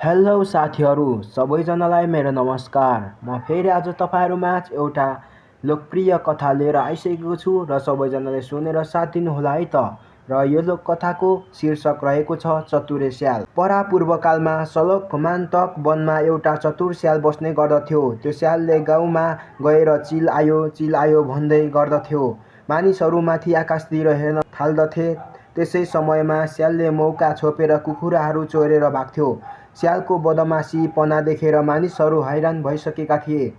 Hello साथीहरू सबैजनालाई मेरो नमस्कार। म फेरि आज तपाईँहरूमाझ एउटा लोकप्रिय कथा लिएर आइसकेको छु र सबैजनाले सुनेर साथ दिनुहोला है त। र यो लोककथाको शीर्षक रहेको छ चतुरे स्याल। परापूर्वकालमा सलोक मान्तक वनमा एउटा चतुर स्याल बस्ने गर्दथ्यो। त्यो स्यालले गाउँमा गएर चिल आयो भन्दै गर्दथ्यो। मानिसहरू माथि आकाशतिर हेर्न थाल्दथे। त्यसै समयमा स्यालले मौका छोपेर कुखुराहरू चोरेर भाग्थ्यो। स्यालको बदमाशीपना देखेर मानिसहरू हैरान भइसकेका थिए।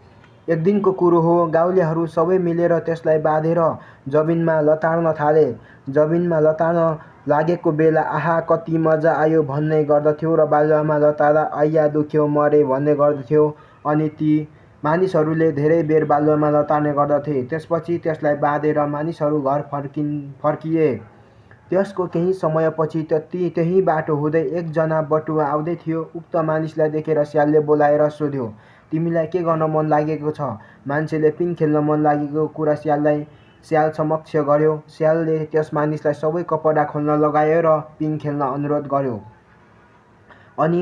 एक दिनको कुरो हो, गाउँलेहरू सबै मिलेर त्यसलाई बाँधेर जमिनमा लताड्न थाले। जमिनमा लताड्न लागेको बेला आहा कति मजा आयो भन्ने गर्दथ्यो र बालुवामा लताड्दा आइया दुख्यो मरे भन्ने गर्दथ्यो। अनि ती मानिसहरूले धेरै बेर बालुवामा लताड्ने गर्दथे। त्यसपछि त्यसलाई बाँधेर मानिसहरू घर फर्किए। त्यसको केही समयपछि त्यही बाटो हुँदै एकजना बटुवा आउँदै थियो। उक्त मानिसलाई देखेर स्यालले बोलाएर सोध्यो, तिमीलाई के गर्न मन लागेको छ? मान्छेले पिङ खेल्न मन लागेको कुरा स्याल समक्ष गर्यो। स्यालले त्यस मानिसलाई सबै कपडा खोल्न लगायो र पिङ खेल्न अनुरोध गर्यो। अनि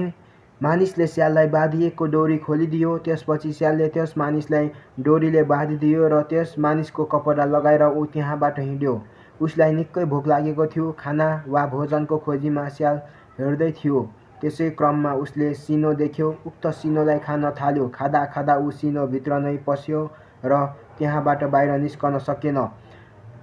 मानिसले स्याललाई बाँधिएको डोरी खोलिदियो। त्यसपछि स्यालले त्यस मानिसलाई डोरीले बाँधिदियो र त्यस मानिसको कपडा लगाएर ऊ त्यहाँबाट हिँड्यो। उसलाई निकै भोक लागेको थियो। खाना वा भोजनको खोजीमा स्याल हिँड्दै थियो। त्यसै क्रममा उसले सिनो देख्यो। उक्त सिनोलाई खान थाल्यो। खाँदा खाँदा ऊ सिनोभित्र नै पस्यो र त्यहाँबाट बाहिर निस्कन सकेन।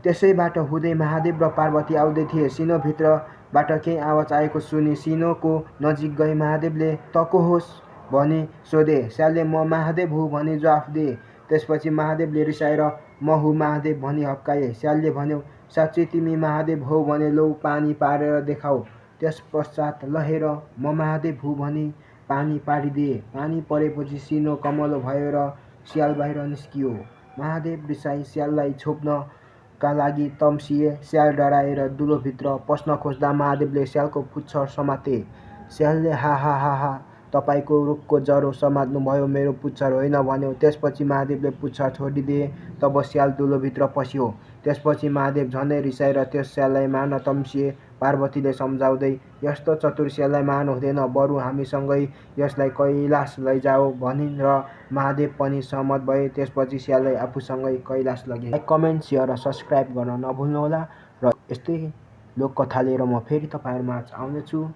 त्यसै बाटो हुँदै महादेव र पार्वती आउँदै थिए। सिनोभित्रबाट केही आवाज आएको सुनि सिनोको नजिक गई महादेवले "त को होस्?" भनी सोधे। स्यालले "म महादेव हुँ" भनी जवाफ दिए। त्यसपछि महादेवले रिसाएर "म हुँ महादेव" भनी हप्काए। स्यालले भन्यो, "साँच्चै तिमी महादेव हौ भने लौ पानी पारेर देखाऊ।" त्यसपश्चात "ल हेर, म महादेव हुँ" भनी पानी पारिदिए। पानी परेपछि सिनो कमलो भयो र स्याल बाहिर निस्कियो। महादेव रिसाई स्याललाई छोप्नका लागि तम्सिए। स्याल डराएर दुलोभित्र पस्न खोज्दा महादेवले स्यालको पुच्छर समाते। स्यालले हा हा हा हा "तपाईको रुखको जरो समात्नुभयो, मेरो पुच्छर होइन" भन्यो। त्यसपछि महादेवले पुच्छर छोडिदिए। तब स्याल दुलोभित्र पस्यो। त्यसपछि महादेव झनै रिसाएर त्यस स्याललाई मार्न तम्सिए। पार्वतीले सम्झाउँदै "यस्तो चतुर स्याललाई मार्नु हुँदैन, बरु हामीसँगै यसलाई कैलाश लैजाऊ" भनिन् र महादेव पनि सहमत भए। त्यसपछि स्याललाई आफूसँगै कैलाश लगे। लाइक, कमेन्ट, सेयर र सब्स्क्राइब गर्न नभुल्नुहोला। र यस्तै लोककथा लिएर म फेरि तपाईँहरूमाझ आउनेछु।